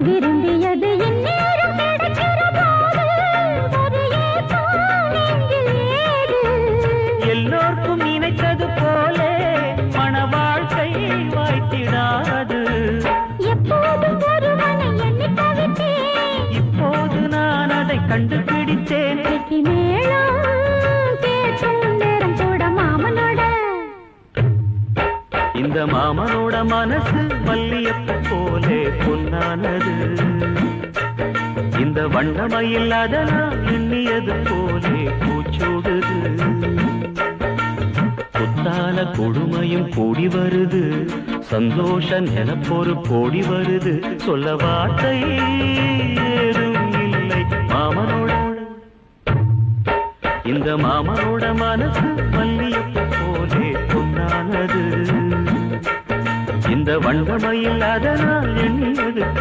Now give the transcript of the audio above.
விரும்பியது இந்நேரம் கிடைக்கிற போது ஒரு ஏக்கம் நெஞ்சில் ஏது? எல்லோர்க்கும் நினைத்தது போலே மன வாழ்க்கை வாய்த்திடாது. எப்போதும் ஒருவனை எண்ணி தவித்தேன், இப்போது நான் அதை கண்டுபிடித்தேன். வெற்றி மேளம் கேட்கும் நேரம் கூட மாமனோட. இந்த மாமனோட மனசு மல்லியப்பு போலே பொன்னானது. இந்த வண்ணமயில் அதனால் எண்ணியது போலே பூச்சூடுது. புத்தால கொடுமையும் கூடி வருது, சந்தோஷ நினப்பொரு கோடி வருது. சொல்ல வார்த்தை ஏதும் இல்லை மாமனோட. இந்த மாமனோட மனசு மல்லியப்பு போலே பொன்னானது. இந்த வண்ணமயில் அதனால் எண்ணியது